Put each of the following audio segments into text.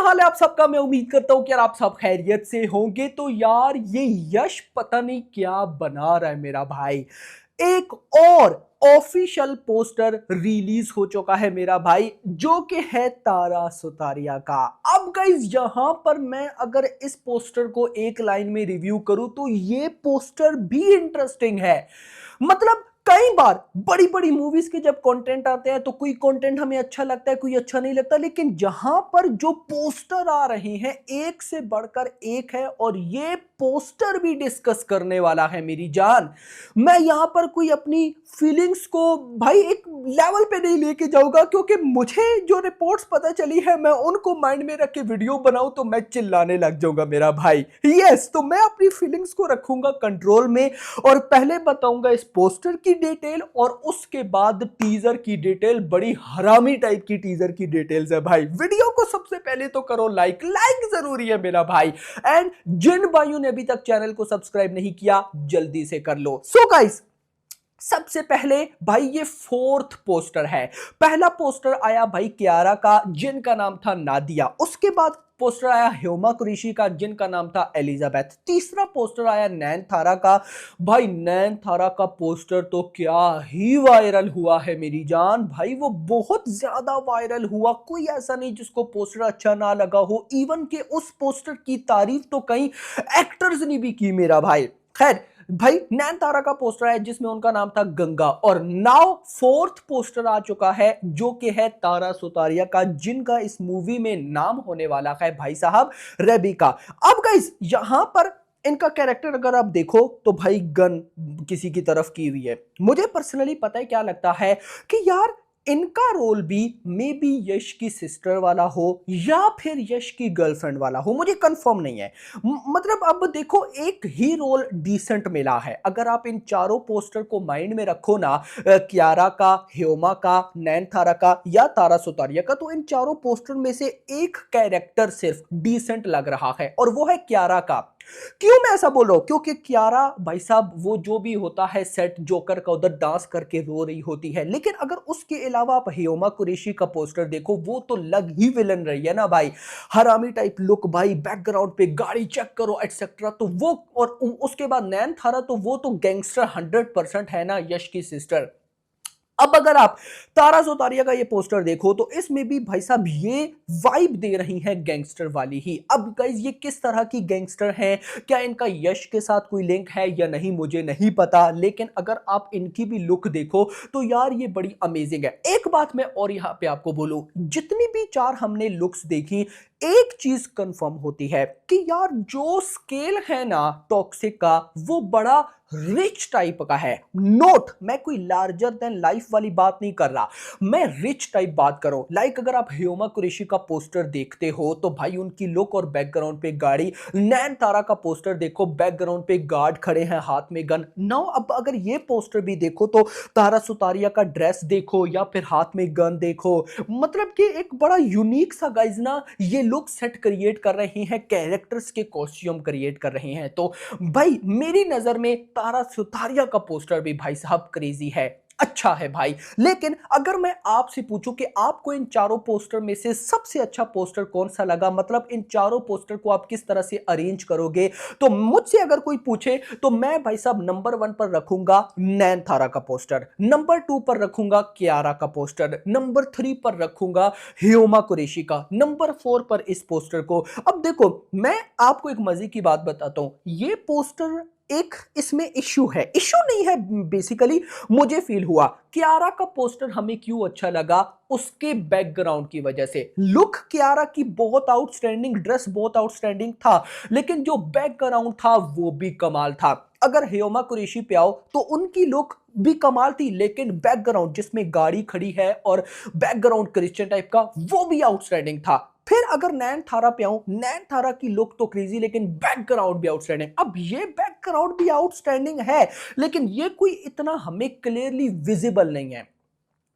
हाल है आप सबका। मैं उम्मीद करता हूं कि यार आप सब खैरियत से होंगे। तो यार ये यश पता नहीं क्या बना रहा है मेरा भाई। एक और ऑफिशियल पोस्टर रिलीज हो चुका है मेरा भाई, जो कि है तारा सुतारिया का। अब गाइस यहां पर मैं अगर इस पोस्टर को एक लाइन में रिव्यू करूं तो ये पोस्टर भी इंटरेस्टिंग है। मतलब कई बार बड़ी बड़ी मूवीज के जब कंटेंट आते हैं तो कोई कंटेंट हमें अच्छा लगता है, कोई अच्छा नहीं लगता, लेकिन जहां पर जो पोस्टर आ रहे हैं एक से बढ़कर एक है और ये पोस्टर भी डिस्कस करने वाला है मेरी जान। मैं यहां पर कोई अपनी फीलिंग्स को भाई एक लेवल पे नहीं लेके जाऊंगा, क्योंकि मुझे जो रिपोर्ट्स पता चली है मैं उनको माइंड में रख के वीडियो बनाऊं तो मैं चिल्लाने लग जाऊंगा मेरा भाई। यस, तो मैं अपनी फीलिंग्स को रखूंगा कंट्रोल में और पहले बताऊंगा इस पोस्टर की डिटेल और उसके बाद टीजर की डिटेल। बड़ी हरामी टाइप की टीजर की डिटेल्स है भाई। वीडियो को सबसे पहले तो करो लाइक, लाइक जरूरी है मेरा भाई। एंड जिन भाइयों ने अभी तक चैनल को सब्सक्राइब नहीं किया जल्दी से कर लो। सो गाइस, सबसे पहले भाई ये फोर्थ पोस्टर है। पहला पोस्टर आया भाई कियारा का, जिनका नाम था नादिया। उसके बाद पोस्टर आया ह्यूमा कुरैशी का, जिनका नाम था एलिजाबेथ। तीसरा पोस्टर आया नैन थारा का। भाई नैन थारा का पोस्टर तो क्या ही वायरल हुआ है मेरी जान। भाई वो बहुत ज्यादा वायरल हुआ, कोई ऐसा नहीं जिसको पोस्टर अच्छा ना लगा हो। इवन के उस पोस्टर की तारीफ तो कई एक्टर्स ने भी की मेरा भाई। खैर भाई नैन तारा का पोस्टर है जिसमें उनका नाम था गंगा। और नाउ फोर्थ पोस्टर आ चुका है जो कि है तारा सुतारिया का, जिनका इस मूवी में नाम होने वाला है भाई साहब रेबिका। अब गाइस यहां पर इनका कैरेक्टर अगर आप देखो तो भाई गन किसी की तरफ की हुई है। मुझे पर्सनली पता है क्या लगता है कि यार इनका रोल भी मे बी यश की सिस्टर वाला हो या फिर यश की गर्लफ्रेंड वाला हो, मुझे कंफर्म नहीं है। मतलब अब देखो एक ही रोल डिसेंट मिला है। अगर आप इन चारों पोस्टर को माइंड में रखो ना, कियारा का, ह्यूमा का, नैन थारा का या तारा सुतारिया का, तो इन चारों पोस्टर में से एक कैरेक्टर सिर्फ डिसेंट लग रहा है और वो है कियारा का। क्यों मैं ऐसा बोल रहा हूं? क्योंकि कियारा भाई साहब वो जो भी होता है सेट जोकर का उधर डांस करके रो रही होती है, लेकिन अगर उसके अलावा आप ह्यूमा कुरैशी का पोस्टर देखो वो तो लग ही विलन रही है ना भाई। हरामी टाइप लुक भाई, बैकग्राउंड पे गाड़ी चेक करो एटसेट्रा। तो वो और उसके बाद नैन थारा तो वो तो गैंगस्टर 100% है ना, यश की सिस्टर। अब अगर आप तारा सुतारिया का ये पोस्टर देखो तो इसमें भी भाई साहब ये वाइब दे रही है गैंगस्टर वाली ही। अब गाइस ये किस तरह की गैंगस्टर हैं, क्या इनका यश के साथ कोई लिंक है या नहीं मुझे नहीं पता, लेकिन अगर आप इनकी भी लुक देखो तो यार ये बड़ी अमेजिंग है। एक बात मैं और यहां पे आपको बोलूं, जितनी भी चार हमने लुक्स देखी एक चीज कंफर्म होती है कि यार जो स्केल है ना टॉक्सिक का वो बड़ा रिच टाइप का है। नोट, मैं कोई लार्जर देन लाइफ वाली बात नहीं कर रहा, मैं रिच टाइप बात करो। लाइक अगर आप ह्यूमा कुरैशी का पोस्टर देखते हो तो भाई उनकी लुक और बैकग्राउंड पे गाड़ी। नैन तारा का पोस्टर देखो, बैकग्राउंड पे गार्ड खड़े हैं हाथ में गन। नाउ अब अगर ये पोस्टर भी देखो तो तारा सुतारिया का ड्रेस देखो या फिर हाथ में गन देखो, मतलब कि एक बड़ा यूनिक सा गाइज ना ये लुक सेट क्रिएट कर रहे हैं, कैरेक्टर्स के कॉस्ट्यूम क्रिएट कर रहे हैं। तो भाई मेरी नजर में तारा सुतारिया का पोस्टर भी भाई साहब क्रेजी है, अच्छा है भाई। लेकिन अगर मैं आपसे पूछूं कि आपको इन चारों पोस्टर में से सबसे अच्छा पोस्टर कौन सा लगा, मतलब इन चारों पोस्टर को आप किस तरह से अरेंज करोगे, तो मुझसे अगर कोई पूछे तो मैं भाई साहब नंबर 1 पर रखूंगा नैन थारा का पोस्टर, नंबर 2 पर रखूंगा कियारा का पोस्टर, नंबर 3 पर रखूंगा ह्यूमा कुरैशी का, नंबर 4 पर इस पोस्टर को। अब देखो मैं आपको एक मजे की बात बताता हूं, ये पोस्टर एक इसमें इश्यू है, इश्यू नहीं है बेसिकली। मुझे फील हुआ कियारा का पोस्टर हमें क्यों अच्छा लगा, उसके बैकग्राउंड की वजह से। लुक कियारा की बहुत आउटस्टैंडिंग, ड्रेस बहुत आउटस्टैंडिंग था, लेकिन जो बैकग्राउंड था वो भी कमाल था। अगर ह्यूमा कुरैशी पे आओ तो उनकी लुक भी कमाल थी, लेकिन बैकग्राउंड जिसमें गाड़ी खड़ी है और बैकग्राउंड क्रिश्चियन टाइप का वो भी आउटस्टैंडिंग था। फिर अगर नैन थारा पे आऊं, नैन थारा की लुक तो क्रेजी लेकिन बैकग्राउंड भी आउटस्टैंडिंग। अब ये बैकग्राउंड भी आउटस्टैंडिंग है लेकिन ये कोई इतना हमें क्लियरली विजिबल नहीं है।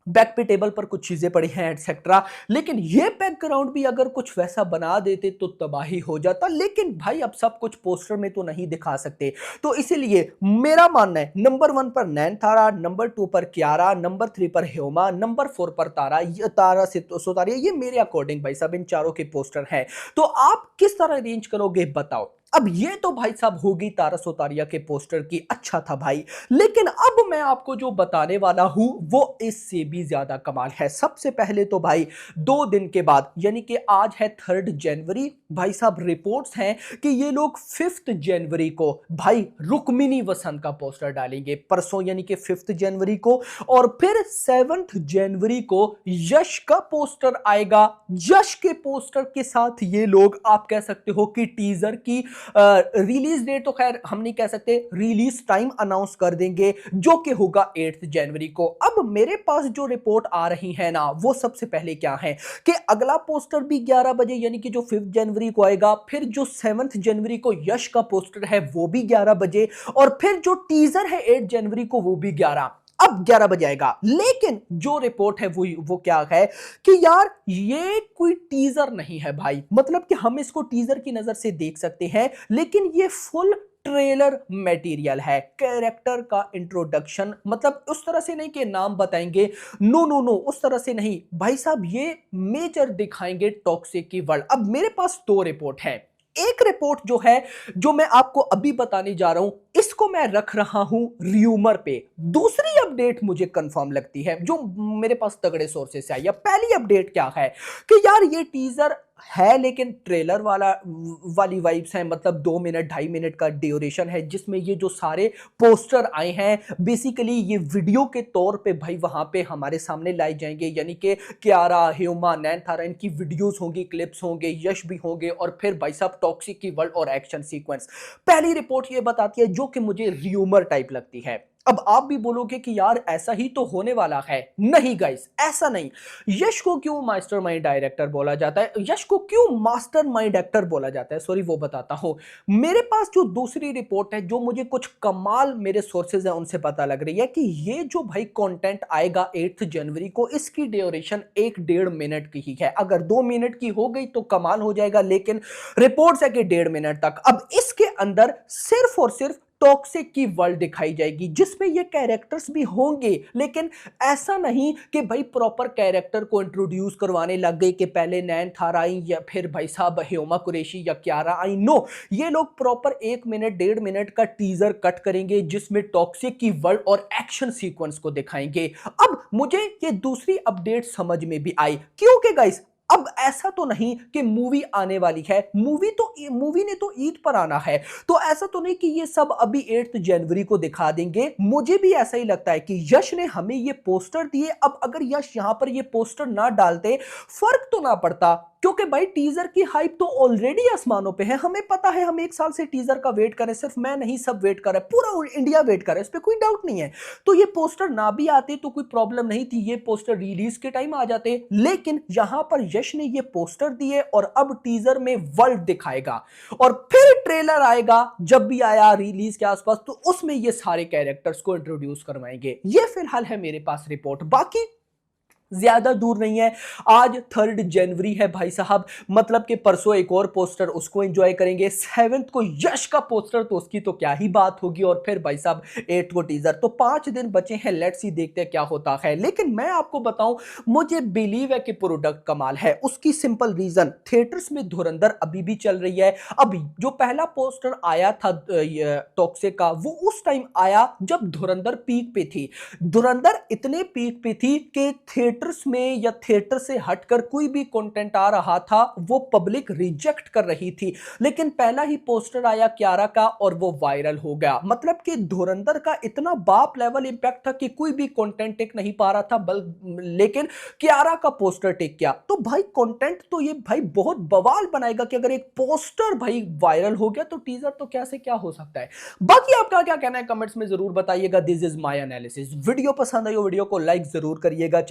बैक पे टेबल पर कुछ चीजें पड़ी हैं एटसेट्रा, लेकिन ये बैकग्राउंड भी अगर कुछ वैसा बना देते तो तबाही हो जाता। लेकिन भाई अब सब कुछ पोस्टर में तो नहीं दिखा सकते, तो इसीलिए मेरा मानना है नंबर 1 पर नैनथारा, नंबर 2 पर कियारा, नंबर 3 पर ह्यूमा, नंबर 4 पर तारा, ये तारा से सुतारिया। ये मेरे अकॉर्डिंग भाई साहब इन चारों के पोस्टर हैं। तो आप किस तरह अरेंज करोगे बताओ। अब ये तो भाई साहब होगी तारा सुतारिया के पोस्टर की, अच्छा था भाई। लेकिन अब मैं आपको जो बताने वाला हूं वो इससे भी ज्यादा कमाल है। सबसे पहले तो भाई 2 दिन के बाद यानी कि आज है 3 जनवरी, भाई साहब रिपोर्ट्स हैं कि ये लोग 5 जनवरी को भाई रुक्मिणी वसंत का पोस्टर डालेंगे, परसों यानी कि 5 जनवरी को। और फिर 7 जनवरी को यश का पोस्टर आएगा। यश के पोस्टर के साथ ये लोग आप कह सकते हो कि टीजर की रिलीज डेट तो खैर हम नहीं कह सकते, रिलीज टाइम अनाउंस कर देंगे जो कि होगा 8 जनवरी को। अब मेरे पास जो रिपोर्ट आ रही है ना वो सबसे पहले क्या है कि अगला पोस्टर भी 11 बजे यानी कि जो 5 जनवरी को आएगा, फिर जो 7 जनवरी को यश का पोस्टर है वो भी 11 बजे, और फिर जो टीजर है 8 जनवरी को वो भी 11, अब 11 बजे आएगा। लेकिन जो रिपोर्ट है वो क्या है कि यार ये कोई टीजर नहीं है भाई, मतलब कि हम इसको टीजर की नजर से देख सकते हैं, लेकिन ये फुल ट्रेलर मटेरियल है, कैरेक्टर का इंट्रोडक्शन। मतलब उस तरह से नहीं कि नाम बताएंगे, नो नो नो, उस तरह से नहीं भाई साहब, ये मेजर दिखाएंगे टॉक्सिक की वर्ल्ड। अब मेरे पास 2 रिपोर्ट है। एक रिपोर्ट जो है जो मैं आपको अभी बताने जा रहा हूं, इसको मैं रख रहा हूं र्यूमर पे। दूसरी अपडेट मुझे कंफर्म लगती है जो मेरे पास तगड़े सोर्सेस से आई है। पहली अपडेट क्या है कि यार ये टीजर है लेकिन ट्रेलर वाली वाइब्स हैं, मतलब 2 मिनट 2.5 मिनट का ड्यूरेशन है, जिसमें ये जो सारे पोस्टर आए हैं बेसिकली ये वीडियो के तौर पे भाई वहां पे हमारे सामने लाए जाएंगे। यानी कि कियारा, ह्यूमा, नैनथारा इनकी वीडियोस होंगी, क्लिप्स होंगे, यश भी होंगे, और फिर भाई साहब टॉक्सिक की वर्ल्ड और एक्शन सीक्वेंस। पहली रिपोर्ट ये बताती है जो कि मुझे र्यूमर टाइप लगती है। अब आप भी बोलोगे कि यार ऐसा ही तो होने वाला है। नहीं गाइस, ऐसा नहीं। यश को क्यों मास्टरमाइंड डायरेक्टर बोला जाता है, यश को क्यों मास्टरमाइंड एक्टर बोला जाता है, सॉरी वो बताता हूं। मेरे पास जो दूसरी रिपोर्ट है जो मुझे कुछ कमाल मेरे सोर्सेज हैं उनसे पता लग रही है कि ये जो भाई कंटेंट आएगा 8 जनवरी को, इसकी ड्यूरेशन 1-1.5 मिनट की ही है। अगर 2 मिनट की हो गई तो कमाल हो जाएगा, लेकिन रिपोर्ट्स है कि 1.5 मिनट तक। अब इसके अंदर सिर्फ और सिर्फ टॉक्सिक की वर्ल्ड दिखाई जाएगी जिसमें ये कैरेक्टर्स भी होंगे, लेकिन ऐसा नहीं कि भाई प्रॉपर कैरेक्टर को इंट्रोड्यूस करवाने लग गए कि पहले नैनथारा आई या फिर भाई साहब ह्यूमा कुरैशी या कियारा आई। नो, ये लोग प्रॉपर 1 मिनट 1.5 मिनट का टीजर कट करेंगे जिसमें टॉक्सिक की वर्ल्ड और एक्शन सीक्वेंस को दिखाएंगे। अब मुझे ये दूसरी अपडेट समझ में भी आई, क्योंकि गाइस अब ऐसा तो नहीं कि मूवी आने वाली है, मूवी ने तो ईद पर आना है, तो ऐसा तो नहीं कि ये सब अभी 8 जनवरी को दिखा देंगे। मुझे भी ऐसा ही लगता है कि यश ने हमें ये पोस्टर दिए, अब अगर यश यहां पर ये पोस्टर ना डालते फर्क तो ना पड़ता, क्योंकि भाई टीजर की हाइप तो ऑलरेडी आसमानों पे है। हमें पता है, हम 1 साल से टीजर का वेट कर रहे हैं, सिर्फ मैं नहीं सब वेट कर रहे हैं, पूरा इंडिया वेट कर रहा है, इस पे कोई डाउट नहीं है। तो ये पोस्टर ना भी आते तो कोई प्रॉब्लम नहीं थी, ये पोस्टर रिलीज के टाइम आ जाते, लेकिन यहां पर यश ने ये पोस्टर दिए और अब टीजर में वर्ल्ड दिखाएगा और फिर ट्रेलर आएगा जब भी आया रिलीज के आसपास, तो उसमें ये सारे कैरेक्टर्स को इंट्रोड्यूस करवाएंगे। ये फिलहाल है मेरे पास रिपोर्ट, बाकी ज्यादा दूर नहीं है। आज 3 जनवरी है भाई साहब, मतलब कि परसों एक और पोस्टर, उसको एंजॉय करेंगे। 7 को यश का पोस्टर, तो उसकी तो क्या ही बात होगी, और फिर भाई साहब 8 को टीजर। तो 5 दिन बचे हैं, लेट्स सी देखते हैं क्या होता है। लेकिन मैं आपको बताऊं, मुझे बिलीव है कि प्रोडक्ट कमाल है। उसकी सिंपल रीजन, थिएटर्स में धुरंधर अभी भी चल रही है। अभी जो पहला पोस्टर आया था टॉक्सिक का, वो उस टाइम आया जब धुरंधर पीक पे थी। धुरंधर इतने पीक पे थी कि थिएटर्स में या थिएटर से हटकर कोई भी कंटेंट आ रहा था वो पब्लिक रिजेक्ट कर रही थी। लेकिन पहला ही पोस्टर आया कियारा का और वो वायरल हो गया। मतलब कि धुरंधर का इतना बाप लेवल इंपैक्ट था कि कोई भी कंटेंट टिक नहीं पा रहा था, लेकिन कियारा का पोस्टर टिक किया। तो भाई कंटेंट तो ये भाई बहुत बवाल बनाएगा कि अगर एक पोस्टर भाई वायरल हो गया तो टीजर तो क्या से क्या हो सकता है। बाकी आपका क्या कहना है कमेंट्स में जरूर बताइएगा। This is my analysis. Video पसंद आई हो वीडियो को लाइक जरूर करिएगा।